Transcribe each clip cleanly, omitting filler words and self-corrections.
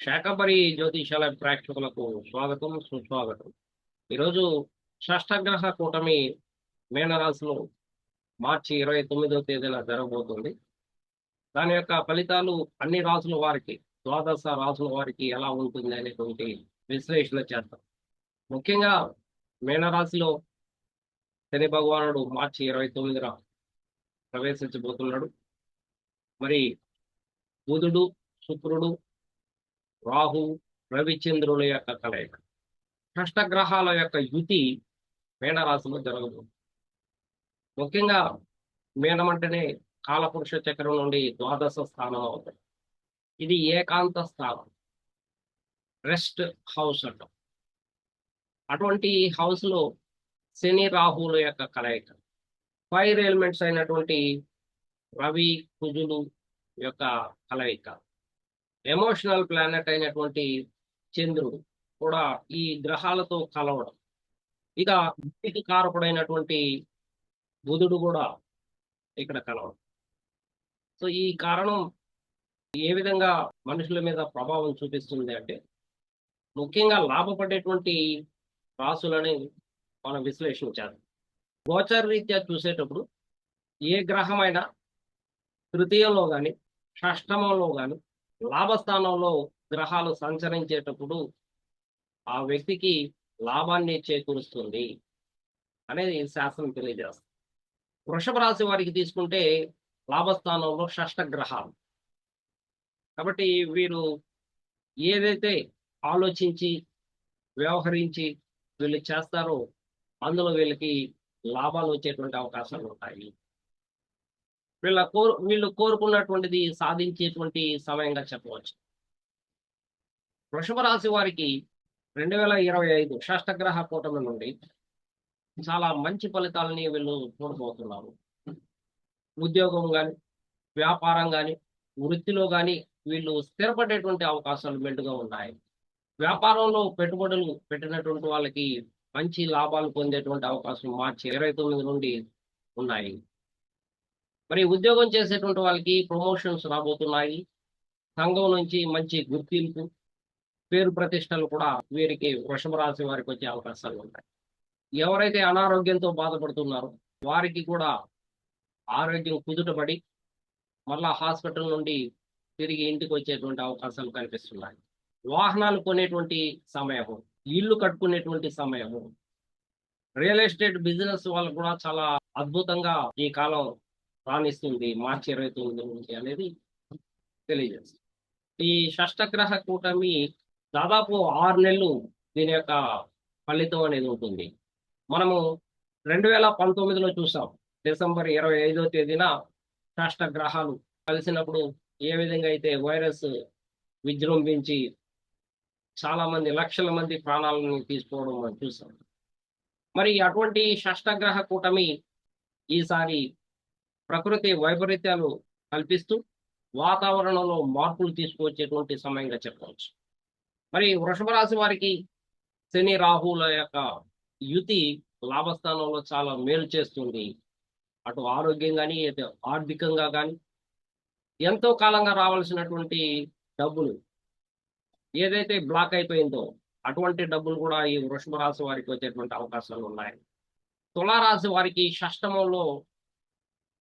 శాకంబరి జ్యోతిషాల ప్రేక్షకులకు స్వాగతం, సుస్వాగతం. ఈరోజు షష్ఠగ్రహ కూటమి మీనరాశిలో మార్చి 29వ తేదీన జరగబోతుంది. దాని యొక్క ఫలితాలు అన్ని రాసుల వారికి, ద్వాదశ రాసుల వారికి ఎలా ఉంటుంది అనేటువంటి విశ్లేషణ చేద్దాం. ముఖ్యంగా మీనరాశిలో శని భగవానుడు మార్చి 29న ప్రవేశించబోతున్నాడు. మరి బుధుడు, శుక్రుడు, రాహు, రవిచంద్రుల యొక్క కలయిక. షష్టగ్రహాల యొక్క యుతి మీనరాశిలో జరగదు. ముఖ్యంగా మీనం అంటేనే కాలపురుష చక్రం నుండి ద్వాదశ స్థానం అవుతుంది. ఇది ఏకాంత స్థానం, రెస్ట్ హౌస్ అంటాం. అటువంటి హౌస్ లో శని రాహుల యొక్క కలయిక, ఫైర్ ఎలిమెంట్స్ అయినటువంటి రవి కుజులు యొక్క కలయిక, ఎమోషనల్ ప్లానెట్ అయినటువంటి చంద్రుడు కూడా ఈ గ్రహాలతో కలవడం, ఇక బుద్ధికి కారకుడైనటువంటి బుధుడు కూడా ఇక్కడ కలవడం. సో ఈ కారణం ఏ విధంగా మనుషుల మీద ప్రభావం చూపిస్తుంది అంటే, ముఖ్యంగా లాభపడేటువంటి రాసులని మనం విశ్లేషణ చేద్దాం. గోచర రీత్యా చూసేటప్పుడు ఏ గ్రహమైనా తృతీయంలో కానీ షష్టమంలో కానీ లాభస్థానంలో గ్రహాలు సంచరించేటప్పుడు ఆ వ్యక్తికి లాభాన్ని చేకూరుస్తుంది అనేది శాస్త్రం తెలియజేస్తుంది. వృషభ రాశి వారికి తీసుకుంటే లాభస్థానంలో షష్ఠ గ్రహాలు. కాబట్టి వీరు ఏదైతే ఆలోచించి వ్యవహరించి వీళ్ళు చేస్తారో అందులో వీళ్ళకి లాభాలు వచ్చేటువంటి అవకాశాలు ఉంటాయి. వీళ్ళు కోరుకున్నటువంటిది సాధించేటువంటి సమయంగా చెప్పవచ్చు. వృషభ రాశి వారికి 2025 షష్టగ్రహ కూటమి నుండి చాలా మంచి ఫలితాలని వీళ్ళు చూడబోతున్నారు. ఉద్యోగం కానీ, వ్యాపారం కానీ, వృత్తిలో కానీ వీళ్ళు స్థిరపడేటువంటి అవకాశాలు మెండుగా ఉన్నాయి. వ్యాపారంలో పెట్టుబడులు పెట్టినటువంటి వాళ్ళకి మంచి లాభాలు పొందేటువంటి అవకాశం మార్చి 29 నుండి ఉన్నాయి. మరి ఉద్యోగం చేసేటువంటి వాళ్ళకి ప్రమోషన్స్ రాబోతున్నాయి. సంఘం నుంచి మంచి గుర్తింపు, పేరు ప్రతిష్టలు కూడా వీరికి వృషభ రాశి వారికి వచ్చే అవకాశాలు ఉంటాయి. ఎవరైతే అనారోగ్యంతో బాధపడుతున్నారో వారికి కూడా ఆరోగ్యం కుదుటపడి మళ్ళా హాస్పిటల్ నుండి తిరిగి ఇంటికి వచ్చేటువంటి అవకాశాలు కనిపిస్తున్నాయి. వాహనాలు కొనేటువంటి సమయము, ఇల్లు కట్టుకునేటువంటి సమయము, రియల్ ఎస్టేట్ బిజినెస్ వాళ్ళు కూడా చాలా అద్భుతంగా ఈ కాలం రాణిస్తుంది మార్చి 29 నుంచి అనేది తెలియజేస్తుంది. ఈ షష్టగ్రహ కూటమి దాదాపు 6 నెలలు దీని యొక్క ఫలితం అనేది ఉంటుంది. మనము 2019లో చూసాం. డిసెంబర్ 25వ తేదీన షష్టగ్రహాలు కలిసినప్పుడు ఏ విధంగా అయితే వైరస్ విజృంభించి చాలా మంది లక్షల మంది ప్రాణాలను తీసుకోవడం మనం చూసాం. మరి అటువంటి షష్టగ్రహ కూటమి ఈసారి ప్రకృతి వైపరీత్యాలు కల్పిస్తూ వాతావరణంలో మార్పులు తీసుకువచ్చేటువంటి సమయంగా చెప్పవచ్చు. మరి వృషభ రాశి వారికి శని రాహుల యొక్క యుతి లాభస్థానంలో చాలా మేలు చేస్తుంది. అటు ఆరోగ్యం కానీ, ఇటు ఆర్థికంగా కానీ ఎంతో కాలంగా రావాల్సినటువంటి డబ్బులు ఏదైతే బ్లాక్ అయిపోయిందో అటువంటి డబ్బులు కూడా ఈ వృషభ రాశి వారికి వచ్చేటువంటి అవకాశాలు ఉన్నాయి. తులారాశి వారికి షష్టమంలో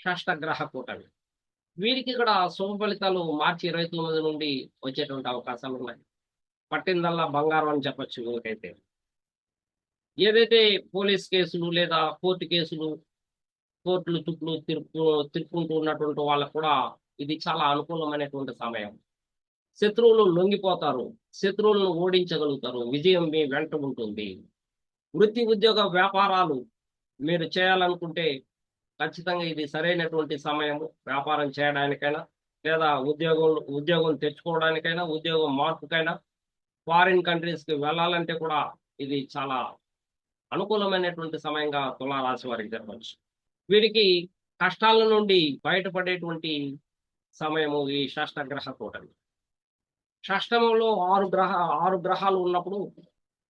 షష్టగ్రహ కూటమి. వీరికి కూడా శుభ ఫలితాలు మార్చి 29 నుండి వచ్చేటువంటి అవకాశాలు ఉన్నాయి. పట్టిందల్లా బంగారం అని చెప్పొచ్చు వీరికైతే. ఏదైతే పోలీస్ కేసులు లేదా కోర్టు కేసులు, కోర్టులు చుట్టూ తిరుక్కుంటూ ఉన్నటువంటి వాళ్ళకు కూడా ఇది చాలా అనుకూలమైనటువంటి సమయం. శత్రువులు లొంగిపోతారు, శత్రువులను ఓడించగలుగుతారు, విజయం మీ వెంట ఉంటుంది. వృత్తి, ఉద్యోగ, వ్యాపారాలు మీరు చేయాలనుకుంటే ఖచ్చితంగా ఇది సరైనటువంటి సమయం. వ్యాపారం చేయడానికైనా లేదా ఉద్యోగం తెచ్చుకోవడానికైనా, ఉద్యోగం మార్పుకైనా, ఫారిన్ కంట్రీస్కి వెళ్ళాలంటే కూడా ఇది చాలా అనుకూలమైనటువంటి సమయంగా తులారాశి వారికి చెప్పవచ్చు. వీరికి కష్టాల నుండి బయటపడేటువంటి సమయము ఈ షష్టగ్రహ కూటమి. షష్టమంలో 6 గ్రహాలు ఉన్నప్పుడు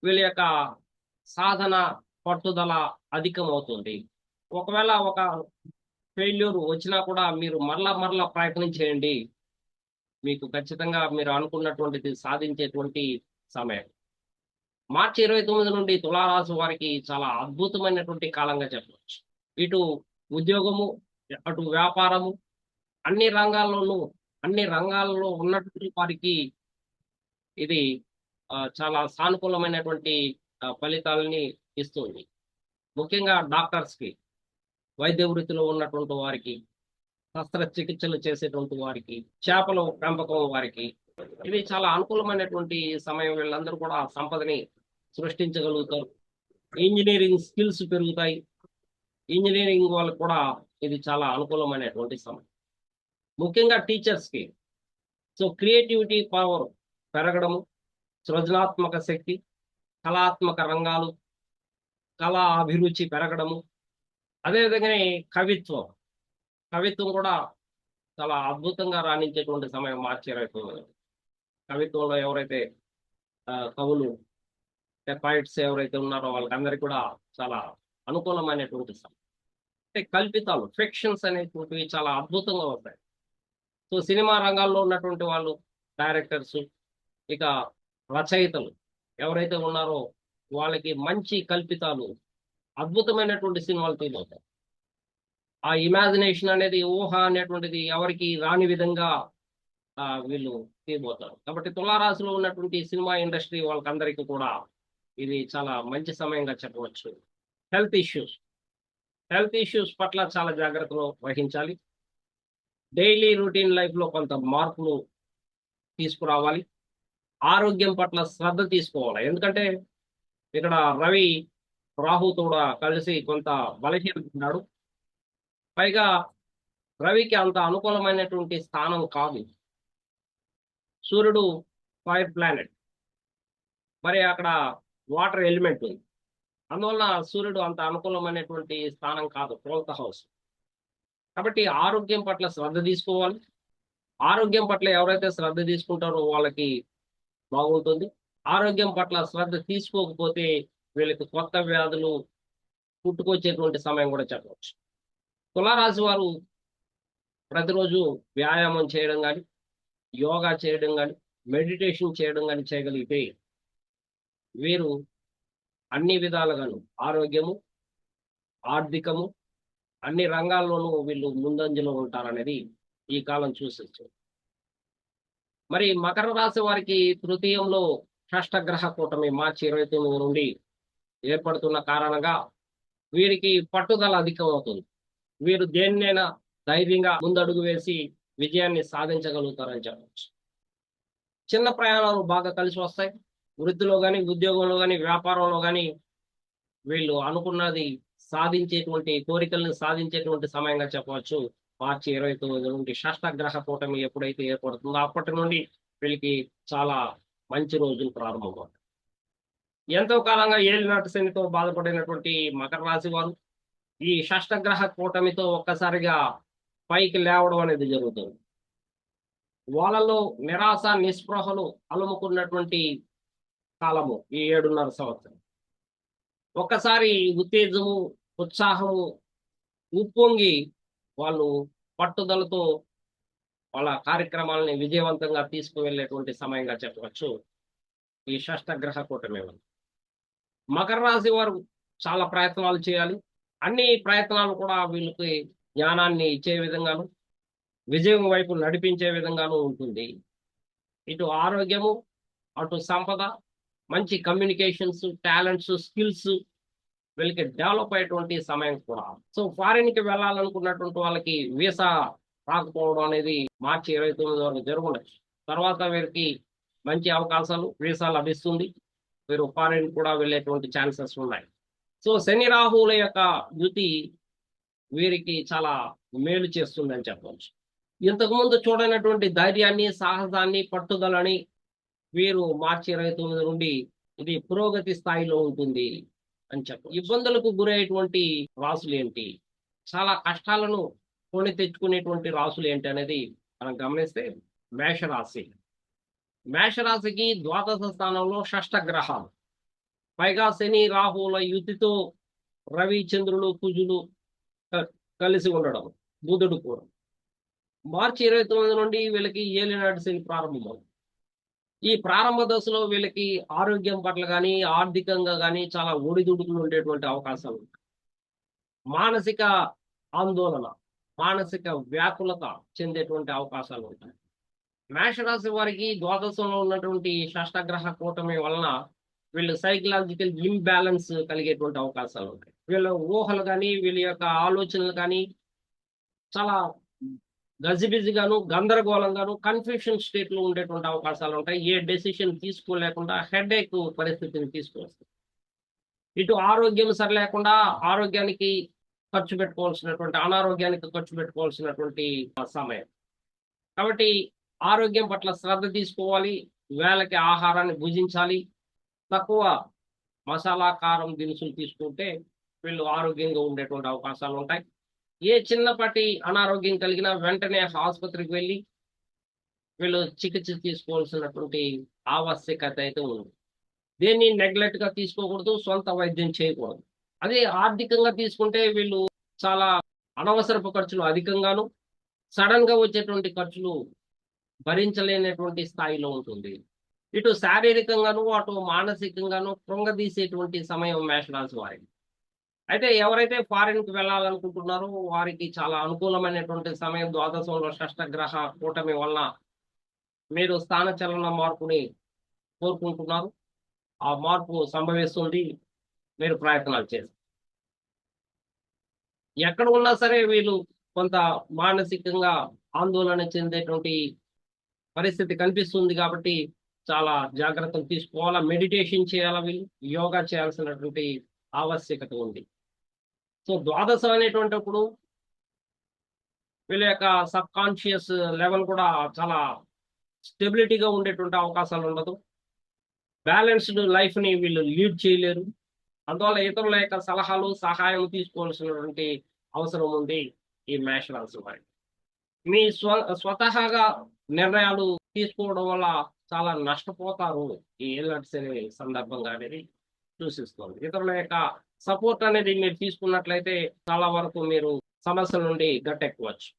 వీళ్ళ యొక్క సాధన, పట్టుదల అధికమవుతుంది. ఒకవేళ ఒక ఫెయిల్యూర్ వచ్చినా కూడా మీరు మరలా ప్రయత్నం చేయండి. మీకు ఖచ్చితంగా మీరు అనుకున్నటువంటిది సాధించేటువంటి సమయం. మార్చి 29 నుండి తులారాశి వారికి చాలా అద్భుతమైనటువంటి కాలంగా చెప్పవచ్చు. ఇటు ఉద్యోగము, అటు వ్యాపారము, అన్ని రంగాల్లోనూ అన్ని రంగాల్లో ఉన్నటువంటి వారికి ఇది చాలా సానుకూలమైనటువంటి ఫలితాలని ఇస్తుంది. ముఖ్యంగా డాక్టర్స్‌కి, వైద్య వృత్తిలో ఉన్నటువంటి వారికి, శస్త్రచికిత్సలు చేసేటువంటి వారికి, చేపల పెంపకం వారికి, ఇది చాలా అనుకూలమైనటువంటి సమయం. వీళ్ళందరూ కూడా సంపదని సృష్టించగలుగుతారు. ఇంజినీరింగ్ స్కిల్స్ పెరుగుతాయి. ఇంజినీరింగ్ వాళ్ళకి కూడా ఇది చాలా అనుకూలమైనటువంటి సమయం. ముఖ్యంగా టీచర్స్‌కి. సో, క్రియేటివిటీ పవర్ పెరగడము, సృజనాత్మక శక్తి, కళాత్మక రంగాలు, కళా అభిరుచి పెరగడము, అదే విధంగానే కవిత్వం. కవిత్వం కూడా చాలా అద్భుతంగా రాణించేటువంటి సమయం మార్చి 29. కవిత్వంలో ఎవరైతే కవులు, పోయిట్స్ ఎవరైతే ఉన్నారో వాళ్ళకందరికి కూడా చాలా అనుకూలమైనటువంటి సమయం. అంటే కల్పితాలు, ఫిక్షన్స్ అనేటువంటివి చాలా అద్భుతంగా ఉంటాయి. సో, సినిమా రంగాల్లో ఉన్నటువంటి వాళ్ళు, డైరెక్టర్స్, ఇక రచయితలు ఎవరైతే ఉన్నారో వాళ్ళకి మంచి కల్పితాలు, అద్భుతమైనటువంటి సినిమాలు తీయబోతాయి. ఆ ఇమాజినేషన్ అనేది, ఊహ అనేటువంటిది ఎవరికీ రాని విధంగా వీళ్ళు తీయబోతారు. కాబట్టి తులారాశిలో ఉన్నటువంటి సినిమా ఇండస్ట్రీ వాళ్ళకందరికీ కూడా ఇది చాలా మంచి సమయంగా చెప్పవచ్చు. హెల్త్ ఇష్యూస్, హెల్త్ ఇష్యూస్ పట్ల చాలా జాగ్రత్తలు వహించాలి. డైలీ రొటీన్ లైఫ్‌లో కొంత మార్పులు తీసుకురావాలి. ఆరోగ్యం పట్ల శ్రద్ధ తీసుకోవాలి. ఎందుకంటే ఇక్కడ రవి, రాహుతో కూడా కలిసి కొంత బలహీనపడ్డాడు. పైగా రవికి అంత అనుకూలమైనటువంటి స్థానం కాదు. సూర్యుడు ఫైర్ ప్లానెట్. మరి అక్కడ వాటర్ ఎలిమెంట్ ఉంది. అందువల్ల సూర్యుడు అంత అనుకూలమైనటువంటి స్థానం కాదు, 12th హౌస్. కాబట్టి ఆరోగ్యం పట్ల శ్రద్ధ తీసుకోవాలి. ఆరోగ్యం పట్ల ఎవరైతే శ్రద్ధ తీసుకుంటారో వాళ్ళకి బాగుంటుంది. ఆరోగ్యం పట్ల శ్రద్ధ తీసుకోకపోతే వీళ్ళకి కొత్త వ్యాధులు పుట్టుకొచ్చేటువంటి సమయం కూడా చెప్పవచ్చు. తులారాశి వారు ప్రతిరోజు వ్యాయామం చేయడం గాని, యోగా చేయడం గాని, మెడిటేషన్ చేయడం గాని చేయగలిగితే వీరు అన్ని విధాలుగాను ఆరోగ్యము, ఆర్థికము, అన్ని రంగాల్లోనూ వీళ్ళు ముందంజలో ఉంటారనేది ఈ కాలం చూసొచ్చు. మరి మకర రాశి వారికి తృతీయంలో షష్టగ్రహ కూటమి మార్చి 29 నుండి ఏర్పడుతున్న కారణంగా వీరికి పట్టుదల అధికమవుతుంది. వీరు దేన్నైనా ధైర్యంగా ముందడుగు వేసి విజయాన్ని సాధించగలుగుతారని చెప్పవచ్చు. చిన్న ప్రయాణాలు బాగా కలిసి వస్తాయి. వృత్తిలో గాని, ఉద్యోగంలో గాని, వ్యాపారంలో గాని వీళ్ళు అనుకున్నది సాధించేటువంటి, కోరికలను సాధించేటువంటి సమయంగా చెప్పవచ్చు. మార్చి 29 నుండి షష్టగ్రహ కూటమి ఎప్పుడైతే ఏర్పడుతుందో అప్పటి నుండి వీళ్ళకి చాలా మంచి రోజులు ప్రారంభమవుతాయి. ఎంతో కాలంగా ఏలినాటి శనితో బాధపడినటువంటి మకర రాశి వారు ఈ షష్టగ్రహ కూటమితో ఒక్కసారిగా పైకి లేవడం అనేది జరుగుతుంది. వాళ్ళలో నిరాశ, నిస్పృహలు అలుముకున్నటువంటి కాలము ఈ 7.5 సంవత్సరం. ఒక్కసారి ఉత్తేజము, ఉత్సాహము ఉప్పొంగి వాళ్ళు పట్టుదలతో వాళ్ళ కార్యక్రమాలని విజయవంతంగా తీసుకువెళ్ళేటువంటి సమయంగా చెప్పవచ్చు ఈ షష్టగ్రహ కూటమి వల్ల. మకర రాశి వారు చాలా ప్రయత్నాలు చేయాలి. అన్ని ప్రయత్నాలు కూడా వీళ్ళకి జ్ఞానాన్ని ఇచ్చే విధంగాను, విజయం వైపు నడిపించే విధంగాను ఉంటుంది. ఇటు ఆరోగ్యము, అటు సంపద, మంచి కమ్యూనికేషన్స్, టాలెంట్స్, స్కిల్స్ వీళ్ళకి డెవలప్ అయ్యేటువంటి సమయం కూడా. సో, ఫారిన్‌కి వెళ్ళాలనుకున్నటువంటి వాళ్ళకి వీసా రాకపోవడం అనేది మార్చి 29 వరకు జరుగుండొచ్చు. తర్వాత వీరికి మంచి అవకాశాలు, వీసా లభిస్తుంది. వీరు ఫారిన్ కూడా వెళ్ళేటువంటి ఛాన్సెస్ ఉన్నాయి. సో, శని రాహువుల యొక్క యుతి వీరికి చాలా మేలు చేస్తుందని చెప్పవచ్చు. ఇంతకుముందు చూడనటువంటి ధైర్యాన్ని, సాహసాన్ని, పట్టుదలని వీరు మార్చి 29 నుండి ఇది పురోగతి స్థాయిలో ఉంటుంది అని ఇబ్బందులకు గురయ్యేటువంటి రాసులేంటి? చాలా కష్టాలను కొని తెచ్చుకునేటువంటి రాసులేంటి అనేది మనం గమనిస్తే మేషరాశి. మేషరాశికి ద్వాదశ స్థానంలో షష్టగ్రహాలు. పైగా శని, రాహువుల యుతితో రవి, చంద్రులు, కుజులు కలిసి ఉండడం, బుధుడు కూడా. మార్చి 29 నుండి వీళ్ళకి ఏలినాటి శని ప్రారంభమవుతుంది. ఈ ప్రారంభ దశలో వీళ్ళకి ఆరోగ్యం పట్ల గాని, ఆర్థికంగా గాని చాలా ఒడిదుడుకులు ఉండేటువంటి అవకాశాలు ఉంటాయి. మానసిక ఆందోళన, మానసిక వ్యాకులత చెందేటువంటి అవకాశాలు ఉంటాయి. మేషరాశి వారికి ద్వాదశంలో ఉన్నటువంటి షష్టగ్రహ కూటమి వలన వీళ్ళు సైకలాజికల్ ఇంబ్యాలెన్స్ కలిగేటువంటి అవకాశాలు ఉంటాయి. వీళ్ళ ఊహలు గాని, వీళ్ళ యొక్క ఆలోచనలు గాని చాలా గజిబిజిగాను, గందరగోళంగాను, కన్‌ఫ్యూషన్ స్టేట్‌లో ఉండేటువంటి అవకాశాలుంటాయి. ఏ డెసిషన్ తీసుకోలేకుండా హెడేక్ పరిస్థితిని తీసుకొస్తుంది. ఇటు ఆరోగ్యం సరిలేకుండా ఆరోగ్యానికి ఖర్చు పెట్టుకోవాల్సినటువంటి, అనారోగ్యానికి ఖర్చు పెట్టుకోవాల్సినటువంటి సమయం. కాబట్టి ఆరోగ్యం పట్ల శ్రద్ధ తీసుకోవాలి. వేళకి ఆహారాన్ని భుజించాలి. తక్కువ మసాలా, కారం దినుసులు తీసుకుంటే వీళ్ళు ఆరోగ్యంగా ఉండేటువంటి అవకాశాలుంటాయి. ఏ చిన్నపాటి అనారోగ్యం కలిగినా వెంటనే ఆసుపత్రికి వెళ్లి వీళ్ళు చికిత్స తీసుకోవాల్సినటువంటి ఆవశ్యకత అయితే ఉంది. దేన్ని నెగ్లెక్ట్‌గా తీసుకోకూడదు. సొంత వైద్యం చేయకూడదు. అదే ఆర్థికంగా తీసుకుంటే వీళ్ళు చాలా అనవసరపు ఖర్చులు అధికంగాను, సడెన్‌గా వచ్చేటువంటి ఖర్చులు భరించలేనటువంటి స్థాయిలో ఉంటుంది. ఇటు శారీరకంగాను, అటు మానసికంగాను కృంగదీసేటువంటి సమయం మేషరాశి వారికి. అయితే ఎవరైతే ఫారిన్‌కి వెళ్ళాలనుకుంటున్నారో వారికి చాలా అనుకూలమైనటువంటి సమయం. ద్వాదశంలో షష్టగ్రహ కూటమి వలన మీరు స్థానచలన మార్పుని కోరుకుంటున్నారు. ఆ మార్పు సంభవిస్తుంది. మీరు ప్రయత్నాలు చేస్తారు. ఎక్కడ ఉన్నా సరే వీళ్ళు కొంత మానసికంగా ఆందోళన చెందేటువంటి పరిస్థితి కనిపిస్తుంది కాబట్టి చాలా జాగ్రత్తలు తీసుకోవాలా. మెడిటేషన్ చేయాలా వీళ్ళు. యోగా చేయాల్సినటువంటి ఆవశ్యకత ఉంది. సో ద్వాదశం అనేటువంటప్పుడు వీళ్ళ యొక్క సబ్‌కాన్షియస్ లెవెల్ కూడా చాలా స్టెబిలిటీగా ఉండేటువంటి అవకాశాలు ఉండదు. బ్యాలెన్స్‌డ్ లైఫ్‌ని వీళ్ళు లీడ్ చేయలేరు. అందువల్ల ఇతరుల యొక్క సలహాలు, సహాయం తీసుకోవాల్సినటువంటి అవసరం ఉంది ఈ మేష రాశి వారికి. మీ స్వతహాగా నిర్ణయాలు తీసుకోవడం వల్ల చాలా నష్టపోతారు ఈ ఏలినాటి శని సందర్భంగా అనేది సూచిస్తుంది. ఇతరుల యొక్క సపోర్ట్ అనేది మీరు తీసుకున్నట్లయితే చాలా వరకు మీరు సమస్యల నుండి గట్టెక్కవచ్చు.